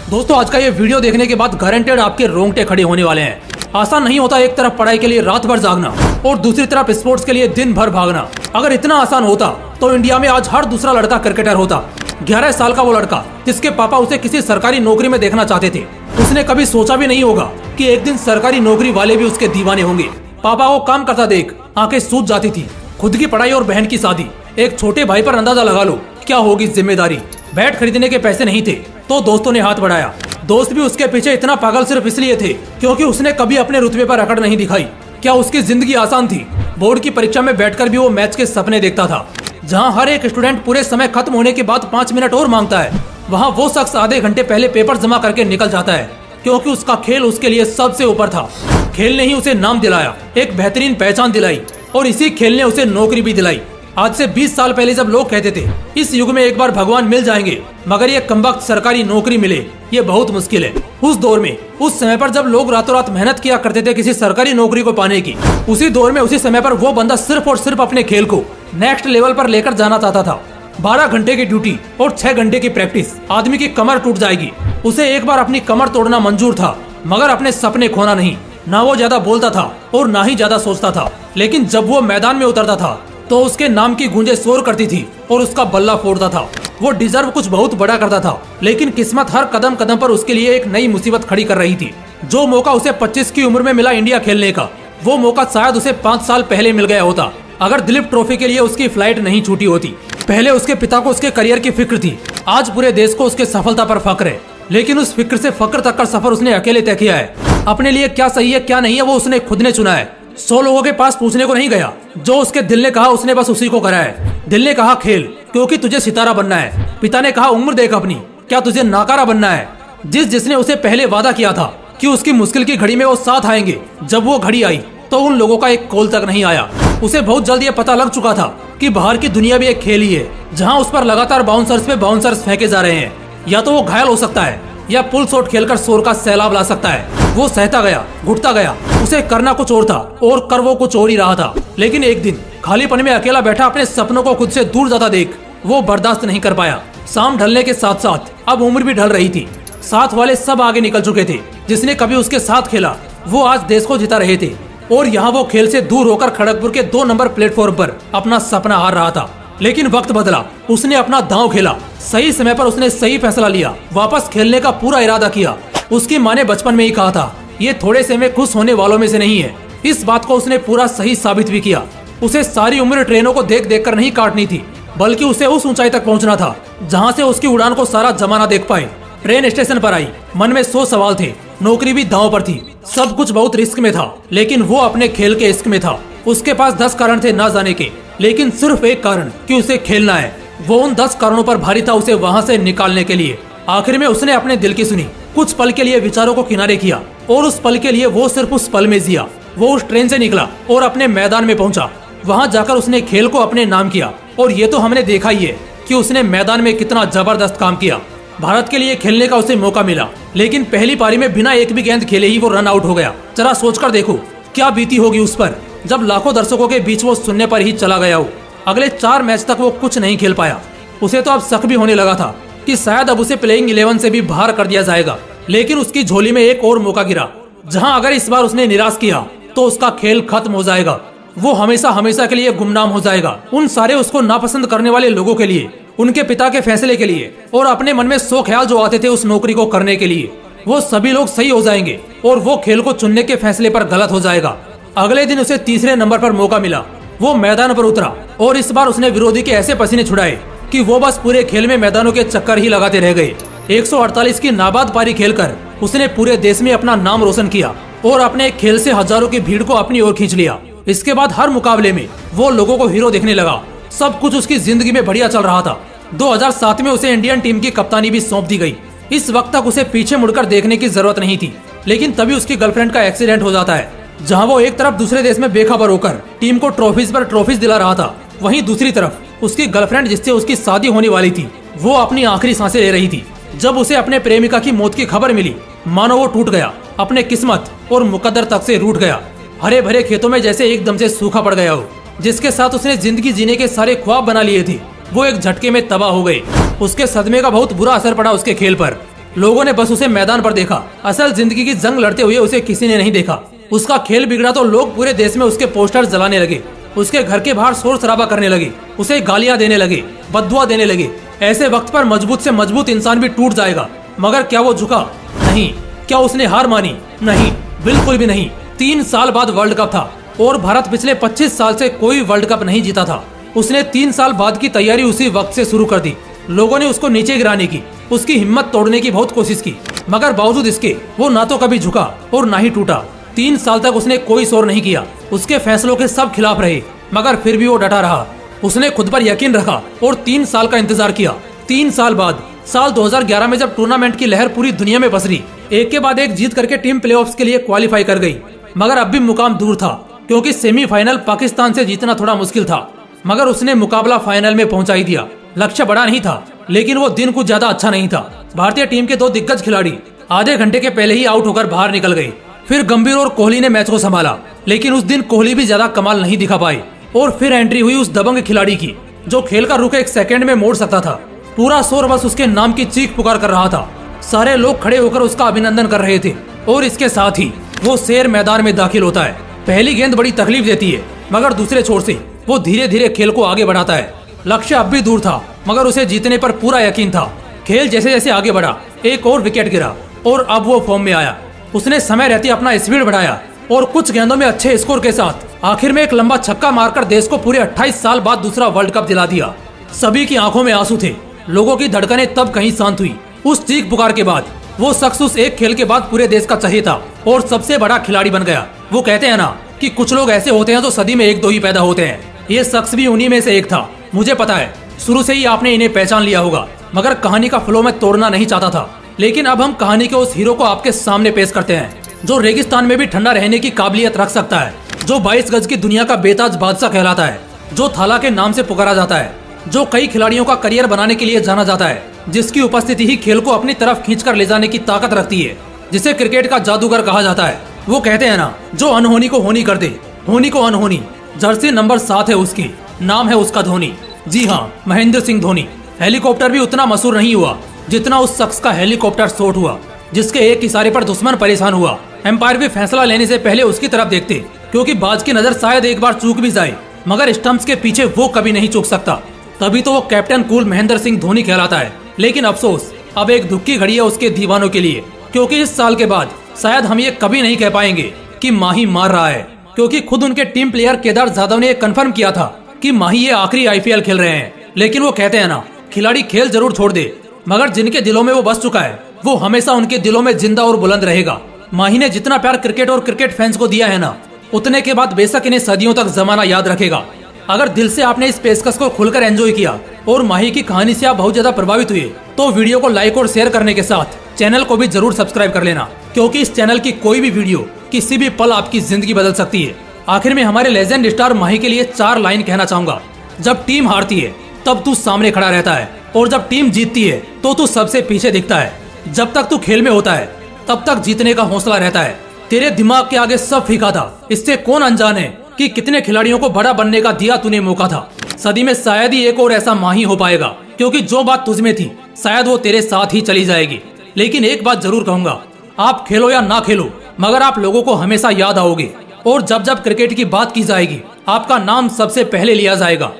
दोस्तों आज का ये वीडियो देखने के बाद गारंटेड आपके रोंगटे खड़े होने वाले हैं। आसान नहीं होता एक तरफ पढ़ाई के लिए रात भर जागना और दूसरी तरफ स्पोर्ट्स के लिए दिन भर भागना। अगर इतना आसान होता तो इंडिया में आज हर दूसरा लड़का क्रिकेटर होता। 11 साल का वो लड़का जिसके पापा उसे किसी सरकारी नौकरी में देखना चाहते थे, उसने कभी सोचा भी नहीं होगा कि एक दिन सरकारी नौकरी वाले भी उसके दीवाने होंगे। पापा को काम करता देख आंखें सूज जाती थी। खुद की पढ़ाई और बहन की शादी, एक छोटे भाई पर अंदाजा लगा लो क्या होगी जिम्मेदारी। बैट खरीदने के पैसे नहीं थे तो दोस्तों ने हाथ बढ़ाया। दोस्त भी उसके पीछे इतना पागल सिर्फ इसलिए थे क्योंकि उसने कभी अपने रुतबे पर अकड़ नहीं दिखाई। क्या उसकी जिंदगी आसान थी? बोर्ड की परीक्षा में बैठकर भी वो मैच के सपने देखता था। जहां हर एक स्टूडेंट पूरे समय खत्म होने के बाद 5 मिनट और मांगता है, वहां वो शख्स आधे घंटे पहले पेपर जमा करके निकल जाता है क्योंकि उसका खेल उसके लिए सबसे ऊपर था। खेल ने ही उसे नाम दिलाया, एक बेहतरीन पहचान दिलाई और इसी खेल ने उसे नौकरी भी दिलाई। आज से 20 साल पहले जब लोग कहते थे इस युग में एक बार भगवान मिल जाएंगे मगर ये कमबख्त सरकारी नौकरी मिले ये बहुत मुश्किल है। उस दौर में, उस समय पर जब लोग रातों रात मेहनत किया करते थे किसी सरकारी नौकरी को पाने की, उसी दौर में उसी समय पर वो बंदा सिर्फ और सिर्फ अपने खेल को नेक्स्ट लेवल पर लेकर जाना चाहता था। 12 घंटे की ड्यूटी और 6 घंटे की प्रैक्टिस, आदमी की कमर टूट जाएगी। उसे एक बार अपनी कमर तोड़ना मंजूर था मगर अपने सपने खोना नहीं। ना वो ज्यादा बोलता था और ना ही ज्यादा सोचता था, लेकिन जब वो मैदान में उतरता था तो उसके नाम की गूंजें शोर करती थी और उसका बल्ला फोड़ता था। वो डिजर्व कुछ बहुत बड़ा करता था, लेकिन किस्मत हर कदम कदम पर उसके लिए एक नई मुसीबत खड़ी कर रही थी। जो मौका उसे 25 की उम्र में मिला इंडिया खेलने का, वो मौका शायद उसे 5 साल पहले मिल गया होता अगर दिलीप ट्रॉफी के लिए उसकी फ्लाइट नहीं छूटी होती। पहले उसके पिता को उसके करियर की फिक्र थी, आज पूरे देश को उसके सफलता पर फक्र है। लेकिन उस फिक्र से फक्र तक का सफर उसने अकेले तय किया है। अपने लिए क्या सही है क्या नहीं है वो उसने खुद ने चुना है। 100 लोगों के पास पूछने को नहीं गया। जो उसके दिल ने कहा उसने बस उसी को करा है। दिल ने कहा खेल क्योंकि तुझे सितारा बनना है। पिता ने कहा उम्र देख अपनी, क्या तुझे नाकारा बनना है। जिसने उसे पहले वादा किया था कि उसकी मुश्किल की घड़ी में वो साथ आएंगे, जब वो घड़ी आई तो उन लोगों का एक कॉल तक नहीं आया। उसे बहुत जल्द ये पता लग चुका था कि बाहर की दुनिया भी एक खेल ही है जहाँ उस पर लगातार बाउंसर्स पे बाउंसर्स फेंके जा रहे हैं। या तो वो घायल हो सकता है या पुल शॉट खेलकर शोर का सैलाब ला सकता है। वो सहता गया, घुटता गया। उसे करना कुछ और था और कर वो कुछ और ही रहा था। लेकिन एक दिन खालीपन में अकेला बैठा अपने सपनों को खुद से दूर जाता देख वो बर्दाश्त नहीं कर पाया। शाम ढलने के साथ साथ अब उम्र भी ढल रही थी। साथ वाले सब आगे निकल चुके थे। जिसने कभी उसके साथ खेला वो आज देश को जिता रहे थे और यहाँ वो खेल से दूर होकर खड़गपुर के 2 नंबर प्लेटफॉर्म पर अपना सपना हार रहा था। लेकिन वक्त बदला, उसने अपना दांव खेला। सही समय पर उसने सही फैसला लिया, वापस खेलने का पूरा इरादा किया। उसकी माँ ने बचपन में ही कहा था ये थोड़े से में खुश होने वालों में से नहीं है। इस बात को उसने पूरा सही साबित भी किया। उसे सारी उम्र ट्रेनों को देख देख कर नहीं काटनी थी, बल्कि उसे उस ऊंचाई तक पहुंचना था जहां से उसकी उड़ान को सारा जमाना देख पाए। ट्रेन स्टेशन पर आई, मन में 100 सवाल थे। नौकरी भी दांव पर थी, सब कुछ बहुत रिस्क में था, लेकिन वो अपने खेल के इश्क में था। उसके पास 10 कारण थे ना जाने के, लेकिन सिर्फ एक कारण कि उसे खेलना है। वो उन 10 कारणों पर भारी था उसे वहाँ से निकालने के लिए। आखिर में उसने अपने दिल की सुनी, कुछ पल के लिए विचारों को किनारे किया और उस पल के लिए वो सिर्फ उस पल में जिया। वो उस ट्रेन से निकला और अपने मैदान में पहुंचा। वहां जाकर उसने खेल को अपने नाम किया और ये तो हमने देखा ही है कि उसने मैदान में कितना जबरदस्त काम किया। भारत के लिए खेलने का उसे मौका मिला, लेकिन पहली पारी में बिना एक भी गेंद खेले ही वो रन आउट हो गया। जरा सोचकर देखो क्या बीती होगी उस पर जब लाखों दर्शकों के बीच वो शून्य पर ही चला गया हो। अगले 4 मैच तक वो कुछ नहीं खेल पाया। उसे तो अब शक भी होने लगा था कि शायद अब उसे प्लेइंग 11 से भी बाहर कर दिया जाएगा। लेकिन उसकी झोली में एक और मौका गिरा जहां अगर इस बार उसने निराश किया तो उसका खेल खत्म हो जाएगा। वो हमेशा हमेशा के लिए गुमनाम हो जाएगा। उन सारे उसको नापसंद करने वाले लोगों के लिए, उनके पिता के फैसले के लिए और अपने मन में 100 ख्याल जो आते थे उस नौकरी को करने के लिए, वो सभी लोग सही हो जाएंगे और वो खेल को चुनने के फैसले पर गलत हो जाएगा। अगले दिन उसे तीसरे नंबर पर मौका मिला। वो मैदान पर उतरा और इस बार उसने विरोधी के ऐसे पसीने छुड़ाए कि वो बस पूरे खेल में मैदानों के चक्कर ही लगाते रह गए। 148 की नाबाद पारी खेलकर उसने पूरे देश में अपना नाम रोशन किया और अपने खेल से हजारों की भीड़ को अपनी ओर खींच लिया। इसके बाद हर मुकाबले में वो लोगों को हीरो देखने लगा। सब कुछ उसकी जिंदगी में बढ़िया चल रहा था। 2007 में उसे इंडियन टीम की कप्तानी भी सौंप दी गई। इस वक्त तक उसे पीछे मुड़कर देखने की जरूरत नहीं थी, लेकिन तभी उसकी गर्लफ्रेंड का एक्सीडेंट हो जाता है। जहां वो एक तरफ दूसरे देश में बेखबर होकर टीम को ट्रॉफीज पर ट्रॉफीज दिला रहा था, वहीं दूसरी तरफ उसकी गर्लफ्रेंड जिससे उसकी शादी होने वाली थी वो अपनी आखिरी सांसें ले रही थी। जब उसे अपने प्रेमिका की मौत की खबर मिली मानो वो टूट गया, अपने किस्मत और मुकद्दर तक से रूठ गया। हरे भरे खेतों में जैसे एकदम से सूखा पड़ गया हो। जिसके साथ उसने जिंदगी जीने के सारे ख्वाब बना लिए थे वो एक झटके में तबाह हो गए। उसके सदमे का बहुत बुरा असर पड़ा उसके खेल पर। लोगों ने बस उसे मैदान पर देखा। असल जिंदगी की जंग लड़ते हुए उसे किसी ने नहीं देखा। उसका खेल बिगड़ा तो लोग पूरे देश में उसके पोस्टर जलाने लगे, उसके घर के बाहर शोर शराबा करने लगे, उसे गालियां देने लगे, बददुआ देने लगे। ऐसे वक्त पर मजबूत से मजबूत इंसान भी टूट जाएगा, मगर क्या वो झुका? नहीं। क्या उसने हार मानी? नहीं, बिल्कुल भी नहीं। 3 साल बाद वर्ल्ड कप था और भारत पिछले 25 साल से कोई वर्ल्ड कप नहीं जीता था। उसने 3 साल बाद की तैयारी उसी वक्त से शुरू कर दी। लोगों ने उसको नीचे गिराने की, उसकी हिम्मत तोड़ने की बहुत कोशिश की, मगर बावजूद इसके वो ना तो कभी झुका और ना ही टूटा। 3 साल तक उसने कोई शोर नहीं किया। उसके फैसलों के सब खिलाफ रहे, मगर फिर भी वो डटा रहा। उसने खुद पर यकीन रखा और 3 साल का इंतजार किया। 3 साल बाद साल 2011 में जब टूर्नामेंट की लहर पूरी दुनिया में पसरी, एक के बाद एक जीत करके टीम प्लेऑफ्स के लिए क्वालिफाई कर गई, मगर अब भी मुकाम दूर था, क्योंकि सेमीफाइनल पाकिस्तान से जीतना थोड़ा मुश्किल था। मगर उसने मुकाबला फाइनल में पहुंचा ही दिया। लक्ष्य बड़ा नहीं था, लेकिन वो दिन कुछ ज्यादा अच्छा नहीं था। भारतीय टीम के 2 दिग्गज खिलाड़ी आधे घंटे के पहले ही आउट होकर बाहर निकल गए। फिर गंभीर और कोहली ने मैच को संभाला, लेकिन उस दिन कोहली भी ज्यादा कमाल नहीं दिखा पाए। और फिर एंट्री हुई उस दबंग खिलाड़ी की, जो खेल का रुख 1 सेकंड में मोड़ सकता था। पूरा शोर बस उसके नाम की चीख पुकार कर रहा था। सारे लोग खड़े होकर उसका अभिनंदन कर रहे थे। और इसके साथ ही वो शेर मैदान में दाखिल होता है। पहली गेंद बड़ी तकलीफ देती है, मगर दूसरे छोर से वो धीरे धीरे खेल को आगे बढ़ाता है। लक्ष्य अब भी दूर था, मगर उसे जीतने पर पूरा यकीन था। खेल जैसे जैसे आगे बढ़ा, एक और विकेट गिरा और अब वो फॉर्म में आया। उसने समय रहते अपना स्पीड बढ़ाया और कुछ गेंदों में अच्छे स्कोर के साथ आखिर में एक लंबा छक्का मारकर देश को पूरे 28 साल बाद दूसरा वर्ल्ड कप दिला दिया। सभी की आंखों में आंसू थे। लोगों की धड़कनें तब कहीं शांत हुई। उस चीख पुकार के बाद वो शख्स उस एक खेल के बाद पूरे देश का चहेता और सबसे बड़ा खिलाड़ी बन गया। वो कहते हैं ना कि कुछ लोग ऐसे होते हैं जो सदी में 1-2 ही पैदा होते हैं। ये शख्स भी उन्हीं में से एक था। मुझे पता है शुरू से ही आपने इन्हें पहचान लिया होगा, मगर कहानी का फ्लो मैं तोड़ना नहीं चाहता था। लेकिन अब हम कहानी के उस हीरो को आपके सामने पेश करते हैं, जो रेगिस्तान में भी ठंडा रहने की काबिलियत रख सकता है, जो 22 गज की दुनिया का बेताज बादशाह कहलाता है, जो थाला के नाम से पुकारा जाता है, जो कई खिलाड़ियों का करियर बनाने के लिए जाना जाता है, जिसकी उपस्थिति ही खेल को अपनी तरफ खींचकर ले जाने की ताकत रखती है, जिसे क्रिकेट का जादूगर कहा जाता है। वो कहते हैं ना, जो अनहोनी को होनी कर दे, होनी को अनहोनी। जर्सी नंबर 7 है उसकी, नाम है उसका धोनी। जी हाँ, महेंद्र सिंह धोनी। हेलीकॉप्टर भी उतना मशहूर नहीं हुआ जितना उस शख्स का हेलीकॉप्टर शॉट हुआ, जिसके एक इशारे पर दुश्मन परेशान हुआ। एम्पायर भी फैसला लेने से पहले उसकी तरफ देखते, क्योंकि बाज की नजर शायद एक बार चूक भी जाए, मगर स्टंप्स के पीछे वो कभी नहीं चूक सकता। तभी तो वो कैप्टन कूल महेंद्र सिंह धोनी कहलाता है। लेकिन अफसोस, अब एक दुख की घड़ी है उसके दीवानों के लिए, क्योंकि इस साल के बाद शायद हम ये कभी नहीं कह पाएंगे कि माही मार रहा है, क्योंकि खुद उनके टीम प्लेयर केदार जाधव ने कंफर्म किया था कि माही ये आखिरी IPL खेल रहे हैं। लेकिन वो कहते हैं ना, खिलाड़ी खेल जरूर छोड़ दे, मगर जिनके दिलों में वो बस चुका है, वो हमेशा उनके दिलों में जिंदा और बुलंद रहेगा। माही ने जितना प्यार क्रिकेट और क्रिकेट फैंस को दिया है ना, उतने के बाद बेशक इन्हें सदियों तक जमाना याद रखेगा। अगर दिल से आपने इस पेशकश को खुलकर एंजॉय किया और माही की कहानी से आप बहुत ज्यादा प्रभावित हुए, तो वीडियो को लाइक और शेयर करने के साथ चैनल को भी जरूर सब्सक्राइब कर लेना, क्योंकि इस चैनल की कोई भी वीडियो किसी भी पल आपकी जिंदगी बदल सकती है। आखिर में हमारे लेजेंड स्टार माही के लिए 4 लाइन कहना चाहूंगा। जब टीम हारती है तब तू सामने खड़ा रहता है, और जब टीम जीतती है तो तू सबसे पीछे दिखता है। जब तक तू खेल में होता है तब तक जीतने का हौसला रहता है। तेरे दिमाग के आगे सब फीका था, इससे कौन अनजान है कि कितने खिलाड़ियों को बड़ा बनने का दिया तूने मौका था। सदी में शायद ही एक और ऐसा माही हो पाएगा, क्योंकि जो बात तुझ में थी शायद वो तेरे साथ ही चली जाएगी। लेकिन एक बात जरूर कहूंगा, आप खेलो या ना खेलो, मगर आप लोगों को हमेशा याद आओगे, और जब जब क्रिकेट की बात की जाएगी आपका नाम सबसे पहले लिया जाएगा।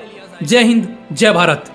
जय हिंद, जय भारत।